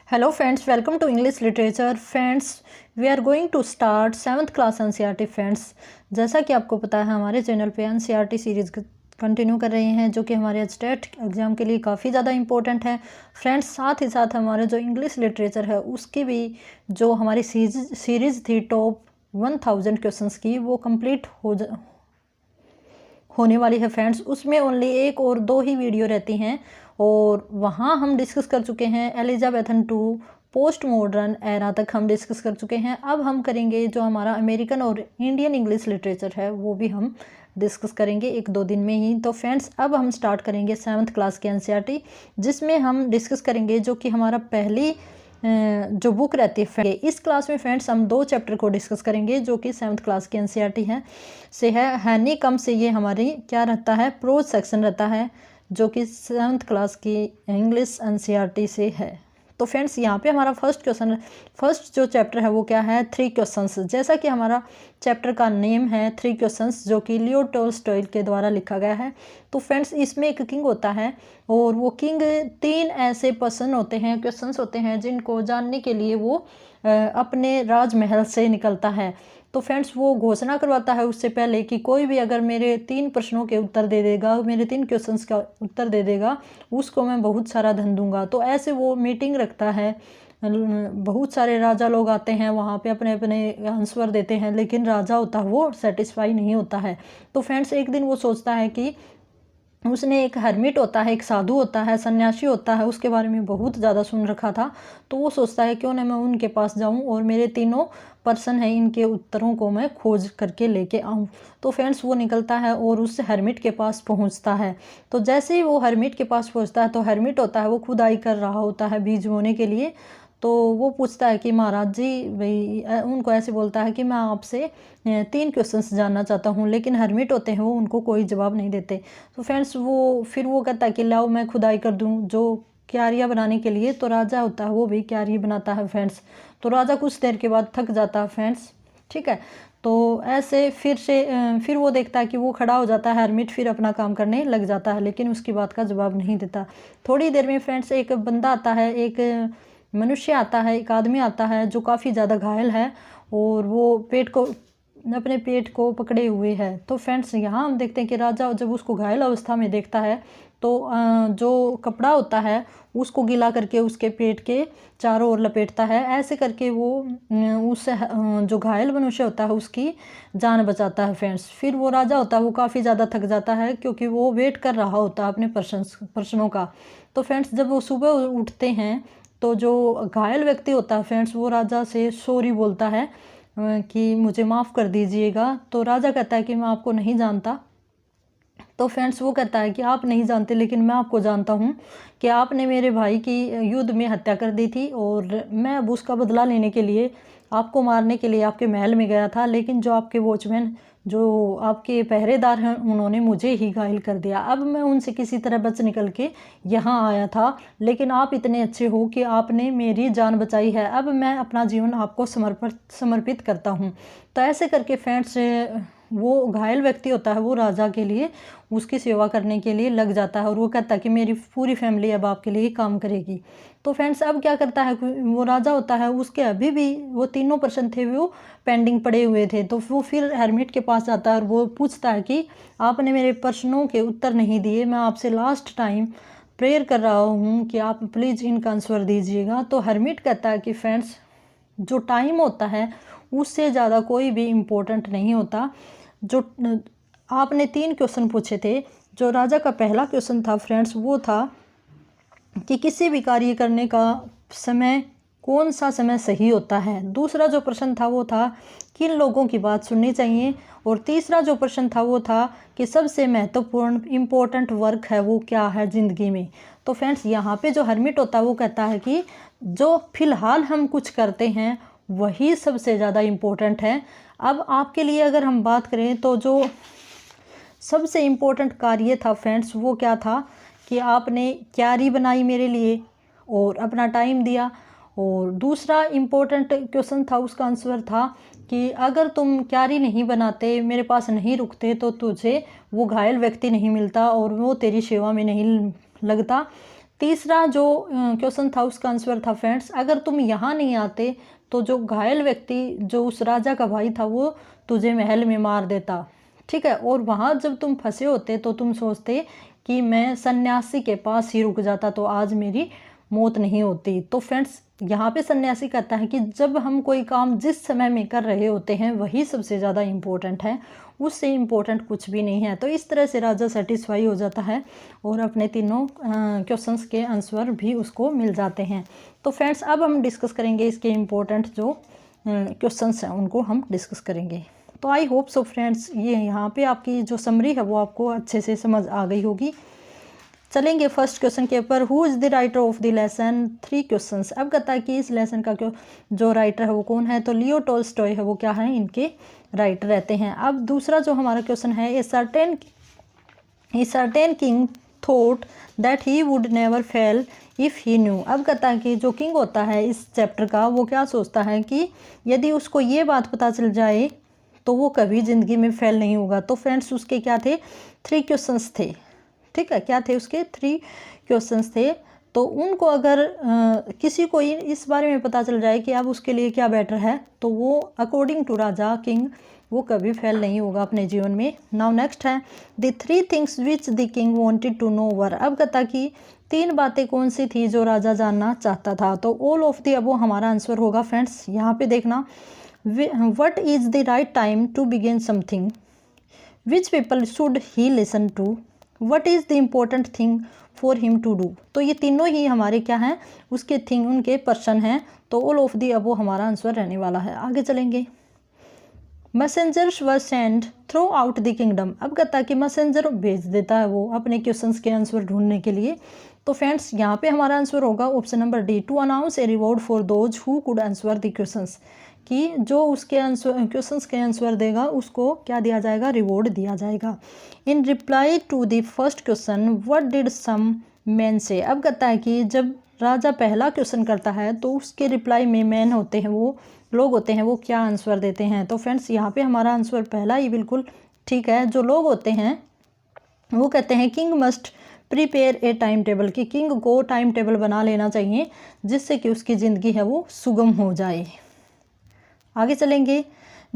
Hello friends, welcome to English Literature. Friends, we are going to start 7th class NCERT friends. जैसा कि आपको पता है हमारे चैनल पे NCERT सीरीज़ कंटिन्यू कर रहे हैं जो कि हमारे स्टेट एग्ज़ाम के लिए काफ़ी ज़्यादा इंपॉर्टेंट है फ्रेंड्स। साथ ही साथ हमारे जो इंग्लिश लिटरेचर है उसकी भी जो हमारी सीरीज़ थी टॉप 1000 क्वेश्चंस की वो कंप्लीट होने वाली है फ्रेंड्स। उसमें ओनली एक और दो ही वीडियो रहती हैं और वहाँ हम डिस्कस कर चुके हैं Elizabethan to post modern era तक हम डिस्कस कर चुके हैं। अब हम करेंगे जो हमारा अमेरिकन और इंडियन इंग्लिश लिटरेचर है वो भी हम डिस्कस करेंगे एक दो दिन में ही। तो फ्रेंड्स अब हम स्टार्ट करेंगे 7th क्लास के NCERT जिसमें हम डिस्कस करेंगे जो कि हमारा पहली जो बुक रहती है। इस क्लास में फ्रेंड्स हम दो चैप्टर को डिस्कस करेंगे जो कि 7th क्लास की NCERT है हैनी कम से ये हमारी क्या रहता है प्रोज सेक्शन रहता है जो कि 7th क्लास की इंग्लिश NCERT से है। तो फ्रेंड्स यहाँ पे हमारा फर्स्ट जो चैप्टर है वो क्या है 3 क्वेश्चंस। जैसा कि हमारा चैप्टर का नेम है 3 क्वेश्चंस जो कि लियो टॉल्स्टॉय के द्वारा लिखा गया है। तो फ्रेंड्स इसमें एक किंग होता है और वो किंग 3 ऐसे पर्सन होते हैं क्वेश्चंस होते हैं जिनको जानने के लिए वो अपने राजमहल से निकलता है। तो फ्रेंड्स वो घोषणा करवाता है उससे पहले कि कोई भी अगर मेरे 3 प्रश्नों के उत्तर दे देगा, मेरे 3 क्वेश्चंस का उत्तर दे देगा उसको मैं बहुत सारा धन दूंगा। तो ऐसे वो मीटिंग रखता है, बहुत सारे राजा लोग आते हैं वहाँ पे अपने अपने आंसर देते हैं लेकिन राजा होता है वो सेटिस्फाई नहीं होता है। तो फ्रेंड्स एक दिन वो सोचता है कि उसने एक हर्मिट होता है, एक साधु होता है, सन्यासी होता है, उसके बारे में बहुत ज़्यादा सुन रखा था। तो वो सोचता है क्यों ना मैं उनके पास जाऊं और मेरे तीनों पर्सन हैं इनके उत्तरों को मैं खोज करके लेके आऊं। तो फ्रेंड्स वो निकलता है और उस हर्मिट के पास पहुंचता है। तो जैसे ही वो हर्मिट के पास पहुंचता है तो हर्मिट होता है वो खुदाई कर रहा होता है बीज बोने के लिए। तो वो पूछता है कि महाराज जी भाई उनको ऐसे बोलता है कि मैं आपसे 3 क्वेश्चंस जानना चाहता हूँ, लेकिन हर्मिट होते हैं वो उनको कोई जवाब नहीं देते। तो फ्रेंड्स फिर वो कहता है कि लाओ मैं खुदाई कर दूँ जो क्यारियाँ बनाने के लिए। तो राजा होता है वो भी क्यारी बनाता है फ्रेंड्स। तो राजा कुछ देर के बाद थक जाता है फ्रेंड्स, ठीक है। तो ऐसे फिर वो देखता है कि वो खड़ा हो जाता है हर्मिट, फिर अपना काम करने लग जाता है लेकिन उसकी बात का जवाब नहीं देता। थोड़ी देर में फ्रेंड्स एक बंदा आता है, एक मनुष्य आता है, एक आदमी आता है जो काफ़ी ज़्यादा घायल है और वो अपने पेट को पकड़े हुए है। तो फ्रेंड्स यहाँ हम देखते हैं कि राजा जब उसको घायल अवस्था में देखता है तो जो कपड़ा होता है उसको गीला करके उसके पेट के चारों ओर लपेटता है। ऐसे करके वो उस जो घायल मनुष्य होता है उसकी जान बचाता है फ्रेंड्स। फिर वो राजा होता है वो काफ़ी ज़्यादा थक जाता है क्योंकि वो वेट कर रहा होता है अपने प्रश्नों का। तो फ्रेंड्स जब वो सुबह उठते हैं तो जो घायल व्यक्ति होता है फ्रेंड्स वो राजा से सॉरी बोलता है कि मुझे माफ़ कर दीजिएगा। तो राजा कहता है कि मैं आपको नहीं जानता। तो फ्रेंड्स वो कहता है कि आप नहीं जानते लेकिन मैं आपको जानता हूँ कि आपने मेरे भाई की युद्ध में हत्या कर दी थी और मैं अब उसका बदला लेने के लिए आपको मारने के लिए आपके महल में गया था, लेकिन जो आपके वॉचमैन जो आपके पहरेदार हैं उन्होंने मुझे ही घायल कर दिया। अब मैं उनसे किसी तरह बच निकल के यहाँ आया था लेकिन आप इतने अच्छे हो कि आपने मेरी जान बचाई है। अब मैं अपना जीवन आपको समर्पित करता हूँ। तो ऐसे करके फ्रेंड्स वो घायल व्यक्ति होता है वो राजा के लिए उसकी सेवा करने के लिए लग जाता है और वो कहता है कि मेरी पूरी फैमिली अब आपके लिए काम करेगी। तो फ्रेंड्स अब क्या करता है वो राजा होता है उसके अभी भी वो 3 प्रश्न थे वो पेंडिंग पड़े हुए थे। तो वो फिर हर्मिट के पास जाता है और वो पूछता है कि आपने मेरे प्रश्नों के उत्तर नहीं दिए, मैं आपसे लास्ट टाइम प्रेयर कर रहा हूँ कि आप प्लीज़ इनका आंसर दीजिएगा। तो हर्मिट कहता है कि फ्रेंड्स जो टाइम होता है उससे ज़्यादा कोई भी इम्पोर्टेंट नहीं होता। जो आपने 3 क्वेश्चन पूछे थे, जो राजा का पहला क्वेश्चन था फ्रेंड्स वो था कि किसी भी कार्य करने का समय कौन सा समय सही होता है। दूसरा जो प्रश्न था वो था किन लोगों की बात सुननी चाहिए और तीसरा जो प्रश्न था वो था कि सबसे महत्वपूर्ण इम्पोर्टेंट वर्क है वो क्या है ज़िंदगी में। तो फ्रेंड्स यहाँ पे जो हर्मिट होता है वो कहता है कि जो फिलहाल हम कुछ करते हैं वही सबसे ज़्यादा इम्पोर्टेंट है। अब आपके लिए अगर हम बात करें तो जो सबसे इम्पोर्टेंट कार्य था फ्रेंड्स वो क्या था कि आपने क्यारी बनाई मेरे लिए और अपना टाइम दिया। और दूसरा इम्पोर्टेंट क्वेश्चन था उसका आंसर था कि अगर तुम क्यारी नहीं बनाते मेरे पास नहीं रुकते तो तुझे वो घायल व्यक्ति नहीं मिलता और वो तेरी सेवा में नहीं लगता। तीसरा जो क्वेश्चन था उसका आंसर था फ्रेंड्स, अगर तुम यहाँ नहीं आते तो जो घायल व्यक्ति जो उस राजा का भाई था वो तुझे महल में मार देता। ठीक है, और वहाँ जब तुम फंसे होते तो तुम सोचते कि मैं सन्यासी के पास ही रुक जाता तो आज मेरी मौत नहीं होती। तो फ्रेंड्स यहाँ पे सन्यासी कहता है कि जब हम कोई काम जिस समय में कर रहे होते हैं वही सबसे ज़्यादा इम्पोर्टेंट है, उससे इम्पोर्टेंट कुछ भी नहीं है। तो इस तरह से राजा सेटिस्फाई हो जाता है और अपने तीनों क्वेश्चंस के आंसर भी उसको मिल जाते हैं। तो फ्रेंड्स अब हम डिस्कस करेंगे इसके इम्पोर्टेंट जो क्वेश्चंस हैं उनको हम डिस्कस करेंगे। तो आई होप सो फ्रेंड्स ये यहाँ पे आपकी जो समरी है वो आपको अच्छे से समझ आ गई होगी। चलेंगे फर्स्ट क्वेश्चन के ऊपर, who is the writer of the lesson, 3 questions. अब कहता है कि इस लेसन का जो राइटर है वो कौन है, तो लियो टॉल्स्टॉय है वो क्या है, इनके राइटर रहते हैं। अब दूसरा जो हमारा क्वेश्चन है, a certain king thought that he would never fail if he new. अब कहता है कि जो किंग होता है इस चैप्टर का वो क्या सोचता है कि यदि उसको ये बात पता चल जाए तो वो कभी ज़िंदगी में फेल नहीं होगा। तो फ्रेंड्स उसके क्या थे, 3 क्वेश्चंस थे। ठीक है, क्या थे उसके 3 क्वेश्चंस थे। तो उनको अगर किसी को इस बारे में पता चल जाए कि अब उसके लिए क्या बेटर है तो वो अकॉर्डिंग टू राजा किंग वो कभी फेल नहीं होगा अपने जीवन में। नाउ नेक्स्ट है, the 3 things which the king wanted to know where. अब कहता कि 3 बातें कौन सी थी जो राजा जानना चाहता था। तो ऑल ऑफ द अबव हमारा आंसर होगा फ्रेंड्स। यहाँ पे देखना, what is the right time to begin something, which people should he listen to, what is the important thing for him to do. तो ये तीनों ही हमारे क्या हैं, उसके थिंग उनके पर्सन हैं। तो ऑल ऑफ दी अबव हमारा आंसर रहने वाला है। आगे चलेंगे, messengers were send through out the kingdom. अब कहता है कि मैसेंजर भेज देता है वो अपने क्वेश्चंस के आंसर ढूंढने के लिए। तो फ्रेंड्स यहाँ पे हमारा आंसर होगा option number D, to announce a reward for those who could answer the questions, कि जो उसके आंसर क्वेश्चंस के आंसर देगा उसको क्या दिया जाएगा, रिवॉर्ड दिया जाएगा। In reply to the first question what did some man say. अब कहता है कि जब राजा पहला क्वेश्चन करता है तो उसके रिप्लाई में मैन होते हैं, वो लोग होते हैं, वो क्या आंसर देते हैं। तो फ्रेंड्स यहाँ पे हमारा आंसर पहला ही बिल्कुल ठीक है। जो लोग होते हैं वो कहते हैं king must prepare a time table, कि किंग को टाइम टेबल बना लेना चाहिए जिससे कि उसकी ज़िंदगी है वो सुगम हो जाए। आगे चलेंगे,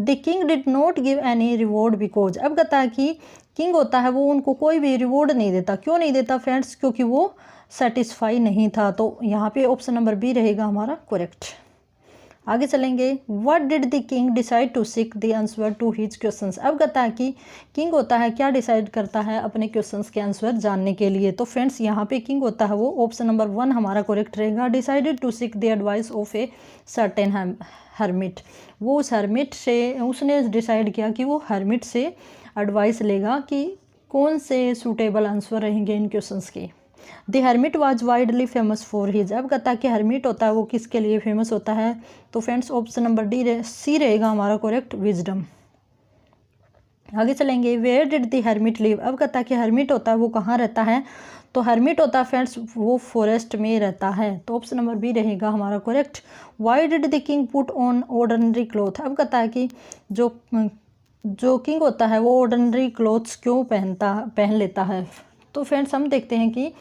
the king did not give any reward because. अब कहता है कि किंग होता है वो उनको कोई भी रिवॉर्ड नहीं देता। क्यों नहीं देता फ्रेंड्स, क्योंकि वो सेटिस्फाई नहीं था। तो यहाँ पे ऑप्शन नंबर बी रहेगा हमारा करेक्ट। आगे चलेंगे, what did the king decide to seek the answer to his questions. अब कहता है कि किंग होता है क्या डिसाइड करता है अपने क्वेश्चंस के आंसर जानने के लिए। तो फ्रेंड्स यहाँ पे किंग होता है वो ऑप्शन नंबर 1 हमारा करेक्ट रहेगा, decided to seek the advice of a certain hermit. वो उस हर्मिट से उसने डिसाइड किया कि वो हर्मिट से एडवाइस लेगा कि कौन से सूटेबल आंसर रहेंगे इन क्वेश्चंस के। The hermit was widely famous for his. अब कहता है कि हर्मिट होता है वो किसके लिए फेमस होता है। तो friends option number D C रहेगा हमारा करेक्ट, विजडम। आगे चलेंगे, where did the hermit live. अब कहता है कि हर्मिट होता है वो कहाँ रहता है। तो हर्मिट होता है फ्रेंड्स वो फॉरेस्ट में रहता है। तो ऑप्शन नंबर बी रहेगा हमारा correct. Why did the king put on ordinary cloth. अब कहता है कि जो किंग होता है वो ऑर्डिनरी क्लॉथ्स क्यों पहन लेता है। तो फ्रेंड्स हम देखते हैं कि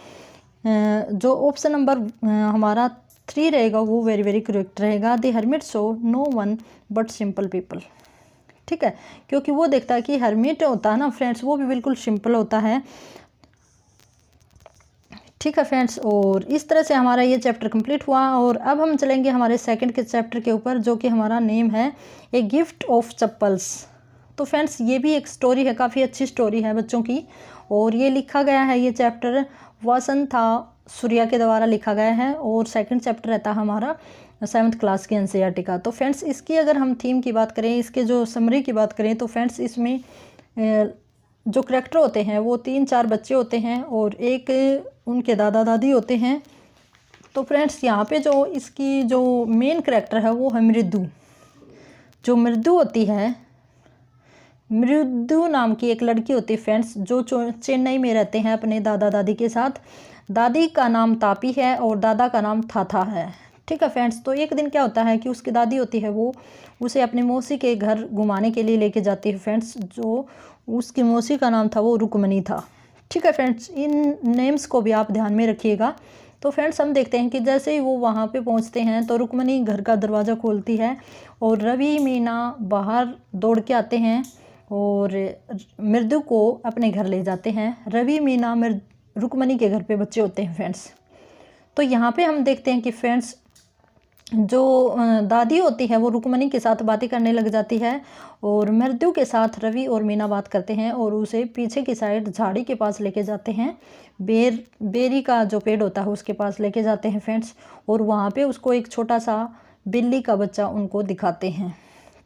जो ऑप्शन नंबर हमारा 3 रहेगा वो वेरी वेरी करेक्ट रहेगा। The hermit saw no one but simple people. ठीक है, क्योंकि वो देखता है कि हर्मिट होता है ना फ्रेंड्स वो भी बिल्कुल सिंपल होता है। ठीक है फ्रेंड्स, और इस तरह से हमारा ये चैप्टर कंप्लीट हुआ। और अब हम चलेंगे हमारे सेकंड के चैप्टर के ऊपर जो कि हमारा नेम है ए गिफ्ट ऑफ चप्पल्स। तो फ्रेंड्स ये भी एक स्टोरी है, काफ़ी अच्छी स्टोरी है बच्चों की। और ये लिखा गया है, ये चैप्टर वसंता सूर्या के द्वारा लिखा गया है। और सेकंड चैप्टर रहता है हमारा 7th क्लास की एनसीईआरटी का। तो फ्रेंड्स इसकी अगर हम थीम की बात करें, इसके जो समरी की बात करें, तो फ्रेंड्स इसमें जो करेक्टर होते हैं वो 3-4 बच्चे होते हैं और एक उनके दादा दादी होते हैं। तो फ्रेंड्स यहाँ पे जो इसकी जो मेन करेक्टर है वो है मृदु। जो मृदु होती है, मृदु नाम की एक लड़की होती है फ्रेंड्स जो चेन्नई में रहते हैं अपने दादा दादी के साथ। दादी का नाम तापी है और दादा का नाम थाथा है। ठीक है फ्रेंड्स, तो एक दिन क्या होता है कि उसकी दादी होती है वो उसे अपनी मौसी के घर घुमाने के लिए लेके जाती है फ्रेंड्स। जो उसकी मौसी का नाम था वो रुक्मणी था। ठीक है फ्रेंड्स, इन नेम्स को भी आप ध्यान में रखिएगा तो फ्रेंड्स हम देखते हैं कि जैसे ही वो वहाँ पे पहुँचते हैं तो रुक्मणी घर का दरवाज़ा खोलती है और रवि मीना बाहर दौड़ के आते हैं और मृदु को अपने घर ले जाते हैं। रवि मीना रुक्मणी के घर पे बच्चे होते हैं फ्रेंड्स। तो यहाँ पे हम देखते हैं कि फ्रेंड्स जो दादी होती है वो रुक्मणी के साथ बातें करने लग जाती है और मृदु के साथ रवि और मीना बात करते हैं और उसे पीछे की साइड झाड़ी के पास लेके जाते हैं। बेरी का जो पेड़ होता है उसके पास लेके जाते हैं फ्रेंड्स और वहाँ पे उसको एक छोटा सा बिल्ली का बच्चा उनको दिखाते हैं।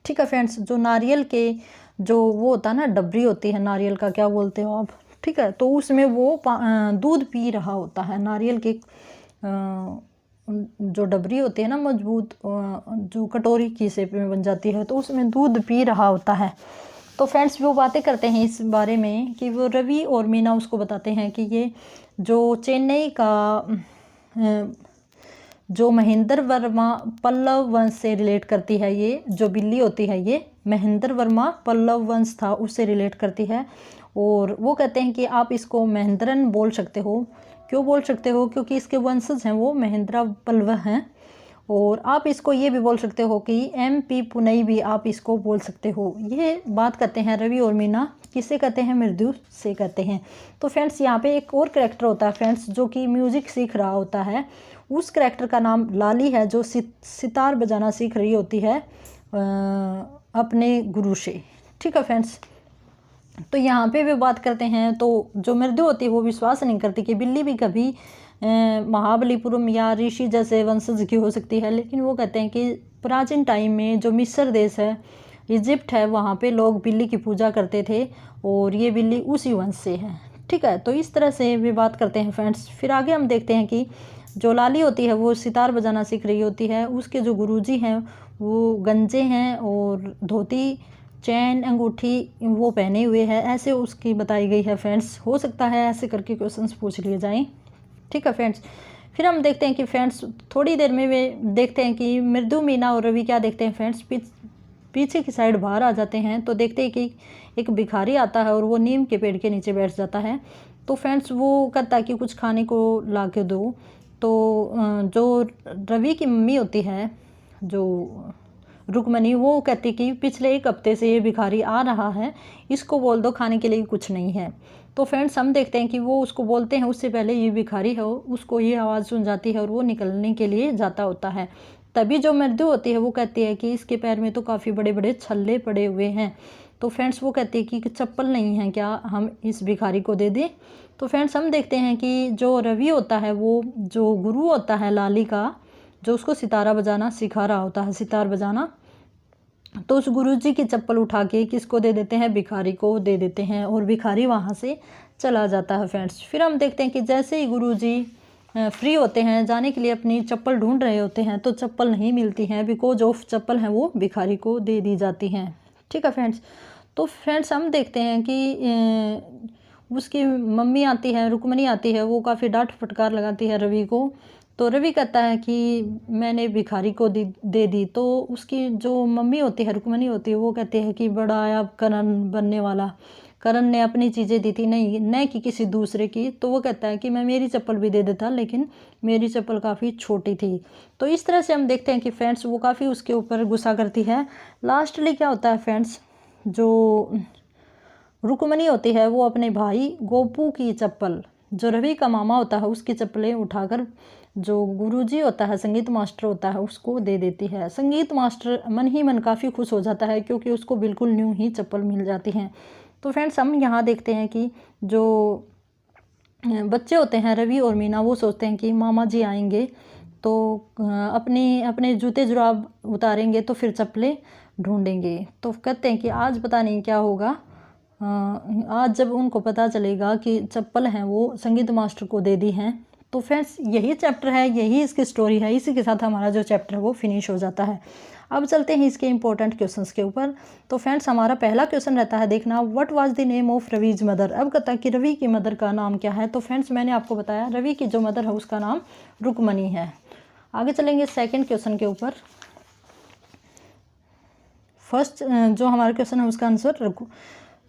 ठीक है फ्रेंड्स, जो नारियल के जो वो होता है ना, डबरी होती है नारियल का, क्या बोलते हो आप, ठीक है, तो उसमें वो दूध पी रहा होता है। नारियल के जो डबरी होती है ना मजबूत, जो कटोरी की शेप में बन जाती है, तो उसमें दूध पी रहा होता है। तो फ्रेंड्स वो बातें करते हैं इस बारे में कि वो रवि और मीना उसको बताते हैं कि ये जो चेन्नई का जो महेंद्र वर्मा पल्लव वंश से रिलेट करती है, ये जो बिल्ली होती है ये महेंद्र वर्मा पल्लव वंश था उससे रिलेट करती है। और वो कहते हैं कि आप इसको महेंद्रन बोल सकते हो। क्यों बोल सकते हो? क्योंकि इसके वंशज हैं वो महेंद्रा पल्लव हैं। और आप इसको ये भी बोल सकते हो कि MP पुनई भी आप इसको बोल सकते हो। ये बात करते हैं रवि और मीना, किससे कहते हैं? मृदु से कहते हैं। तो फ्रेंड्स यहाँ पे एक और कैरेक्टर होता है फ्रेंड्स जो कि म्यूज़िक सीख रहा होता है। उस कैरेक्टर का नाम लाली है जो सितार बजाना सीख रही होती है अपने गुरु से। ठीक है फ्रेंड्स, तो यहाँ पे भी बात करते हैं तो जो मृदु होती है वो विश्वास नहीं करती कि बिल्ली भी कभी महाबलीपुरम या ऋषि जैसे वंशज की हो सकती है। लेकिन वो कहते हैं कि प्राचीन टाइम में जो मिस्र देश है, इजिप्ट है, वहाँ पे लोग बिल्ली की पूजा करते थे और ये बिल्ली उसी वंश से है। ठीक है, तो इस तरह से भी बात करते हैं फ्रेंड्स। फिर आगे हम देखते हैं कि जो लाली होती है वो सितार बजाना सीख रही होती है। उसके जो गुरुजी हैं वो गंजे हैं और धोती, चैन, अंगूठी वो पहने हुए हैं, ऐसे उसकी बताई गई है फ्रेंड्स। हो सकता है ऐसे करके क्वेश्चंस पूछ लिए जाएं। ठीक है फ्रेंड्स, फिर हम देखते हैं कि फ्रेंड्स थोड़ी देर में वे देखते हैं कि मृदु, मीना और रवि क्या देखते हैं फ्रेंड्स, पीछे की साइड बाहर आ जाते हैं। तो देखते हैं कि एक भिखारी आता है और वो नीम के पेड़ के नीचे बैठ जाता है। तो फ्रेंड्स वो कहता है कि कुछ खाने को ला के दो। तो जो रवि की मम्मी होती है, जो रुक्मणी, वो कहती कि पिछले 1 हफ्ते से ये भिखारी आ रहा है, इसको बोल दो खाने के लिए कुछ नहीं है। तो फ्रेंड्स हम देखते हैं कि वो उसको बोलते हैं, उससे पहले ये भिखारी है उसको ये आवाज़ सुन जाती है और वो निकलने के लिए जाता होता है। तभी जो मृदु होती है वो कहती है कि इसके पैर में तो काफ़ी बड़े बड़े छल्ले पड़े हुए हैं। तो फ्रेंड्स वो कहती है कि चप्पल नहीं है क्या, हम इस भिखारी को दे दें। तो फ्रेंड्स हम देखते हैं कि जो रवि होता है वो जो गुरु होता है लाली का, जो उसको सितारा बजाना सिखा रहा होता है, सितार बजाना, तो उस गुरुजी की चप्पल उठा के किसको दे देते हैं? भिखारी को दे देते हैं और भिखारी वहाँ से चला जाता है फ्रेंड्स। फिर हम देखते हैं कि जैसे ही गुरुजी फ्री होते हैं जाने के लिए अपनी चप्पल ढूंढ रहे होते हैं तो चप्पल नहीं मिलती हैं, बिकॉज ऑफ चप्पल हैं वो भिखारी को दे दी जाती हैं। ठीक है फ्रेंड्स, तो फ्रेंड्स हम देखते हैं कि उसकी मम्मी आती है, रुक्मणी आती है, वो काफ़ी डांट फटकार लगाती है रवि को। तो रवि कहता है कि मैंने भिखारी को दे दी। तो उसकी जो मम्मी होती है, रुक्मणी होती है, वो कहती है कि बड़ा आया करण बनने वाला, करण ने अपनी चीज़ें दी थी, नहीं न कि किसी दूसरे की। तो वो कहता है कि मैं मेरी चप्पल भी दे देता, लेकिन मेरी चप्पल काफ़ी छोटी थी। तो इस तरह से हम देखते हैं कि फ्रेंड्स वो काफ़ी उसके ऊपर गुस्सा करती है। लास्टली क्या होता है फ्रेंड्स, जो रुक्मणी होती है वो अपने भाई गोपू की चप्पल, जो रवि का मामा होता है, उसकी चप्पलें उठाकर जो गुरुजी होता है, संगीत मास्टर होता है, उसको दे देती है। संगीत मास्टर मन ही मन काफ़ी खुश हो जाता है क्योंकि उसको बिल्कुल न्यू ही चप्पल मिल जाती हैं। तो फ्रेंड्स हम यहाँ देखते हैं कि जो बच्चे होते हैं रवि और मीना, वो सोचते हैं कि मामा जी आएंगे तो अपने जूते जुराब उतारेंगे तो फिर चप्पलें ढूंढेंगे। तो कहते हैं कि आज पता नहीं क्या होगा, आज जब उनको पता चलेगा कि चप्पल हैं वो संगीत मास्टर को दे दी हैं। तो फ्रेंड्स यही चैप्टर है, यही इसकी स्टोरी है। इसी के साथ हमारा जो चैप्टर है वो फिनिश हो जाता है। अब चलते हैं इसके इंपॉर्टेंट क्वेश्चंस के ऊपर। तो फ्रेंड्स हमारा पहला क्वेश्चन रहता है, देखना, what was the name of Ravi's mother. अब कहता है कि रवि की मदर का नाम क्या है। तो फ्रेंड्स मैंने आपको बताया रवि की जो मदर है उसका नाम रुक्मणी है। आगे चलेंगे सेकेंड क्वेश्चन के ऊपर। फर्स्ट जो हमारा क्वेश्चन है उसका आंसर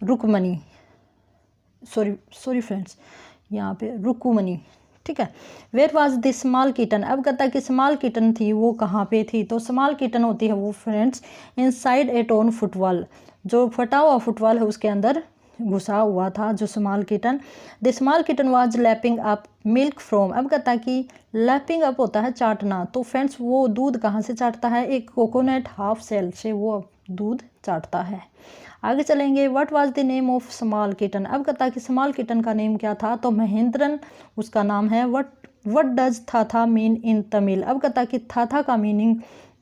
रुक्मणी, सॉरी फ्रेंड्स, यहाँ पे रुक्मणी। ठीक है। Where was the small kitten, अब कहता है कि स्मॉल किटन थी वो कहाँ पे थी, तो स्मॉल किटन होती है वो friends inside a tone football, जो फटा हुआ फुटबॉल है उसके अंदर घुसा हुआ था जो small kitten. The small kitten was lapping up milk from, अब कहता है कि लैपिंग अप होता है चाटना, तो फ्रेंड्स वो दूध कहाँ से चाटता है, एक कोकोनट हाफ सेल से वो दूध चाटता है। आगे चलेंगे, what was the name of small kitten, अब कहता है कि स्मॉल किटन का नेम क्या था, तो महेंद्रन उसका नाम है। What does thatha mean in Tamil, अब कहता है कि थाथा का मीनिंग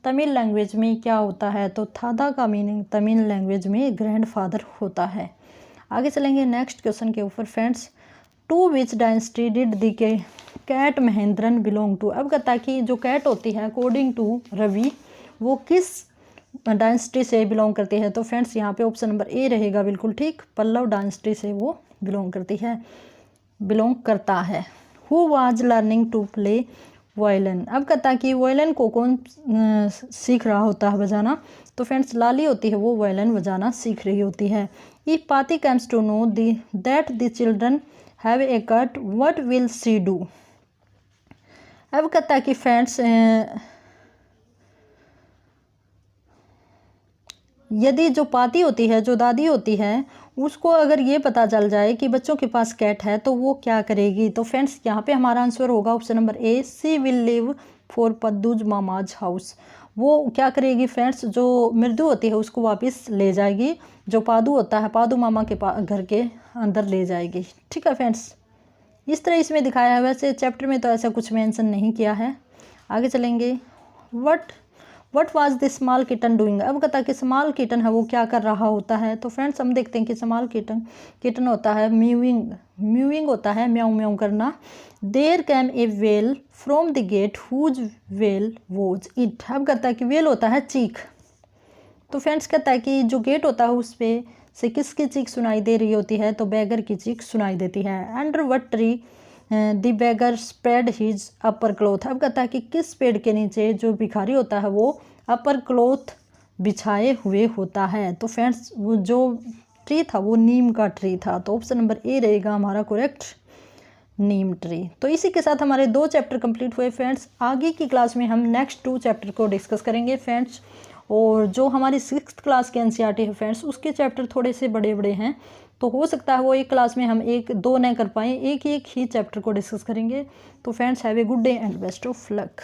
तमिल लैंग्वेज में क्या होता है, तो थाथा का मीनिंग तमिल लैंग्वेज में ग्रैंडफादर होता है। आगे चलेंगे नेक्स्ट क्वेश्चन के ऊपर friends, to which dynasty did the cat Mahendran belong to, अब कहता है कि जो कैट होती है अकॉर्डिंग टू रवि वो किस डायनेस्टी से बिलोंग करती है, तो फ्रेंड्स यहाँ पे ऑप्शन नंबर ए रहेगा बिल्कुल ठीक, पल्लव डायनेस्टी से वो बिलोंग करता है। Who was learning to play violin, अब कहता है कि वायलिन को कौन सीख रहा होता है बजाना, तो फ्रेंड्स लाली होती है वो वायलिन बजाना सीख रही होती है। If Paati comes to know that the children have a cut what will she do, अब कहता है कि फ्रेंड्स यदि जो पाती होती है जो दादी होती है उसको अगर ये पता चल जाए कि बच्चों के पास कैट है तो वो क्या करेगी, तो फ्रेंड्स यहाँ पे हमारा आंसर होगा option number A, she will leave for Paddu's mama's house, वो क्या करेगी फ्रेंड्स, जो मृदु होती है उसको वापस ले जाएगी, जो पादू होता है पादू मामा के घर के अंदर ले जाएगी। ठीक है फ्रेंड्स, इस तरह इसमें दिखाया है, वैसे चैप्टर में तो ऐसा कुछ मेंशन नहीं किया है। आगे चलेंगे, what was the small kitten doing, अब कहता है कि स्मॉल किटन है वो क्या कर रहा होता है, तो फ्रेंड्स हम देखते हैं कि स्मॉल किटन होता है म्यूइंग होता है, म्याऊं म्याऊं करना। There came a wail from the gate whose wail was it, अब कहता है कि वेल होता है चीख, तो फ्रेंड्स कहता है कि जो गेट होता है उस पर से किसकी चीख सुनाई दे रही होती है, तो बैगर की चीख सुनाई देती है। Under what tree the bagger spread his upper cloth, अब कहता है कि किस पेड़ के नीचे जो भिखारी होता है वो अपर क्लॉथ बिछाए हुए होता है, तो फ्रेंड्स वो जो ट्री था वो नीम का ट्री था, तो ऑप्शन नंबर ए रहेगा हमारा करेक्ट, नीम ट्री। तो इसी के साथ हमारे 2 चैप्टर कंप्लीट हुए फ्रेंड्स। आगे की क्लास में हम नेक्स्ट 2 चैप्टर को डिस्कस करेंगे फ्रेंड्स, और जो हमारी 6th क्लास के एनसीईआरटी है फ्रेंड्स उसके चैप्टर थोड़े से बड़े बड़े हैं, तो हो सकता है वो एक क्लास में हम 1-2 न कर पाएँ, एक ही चैप्टर को डिस्कस करेंगे। तो friends have a good day and best of luck.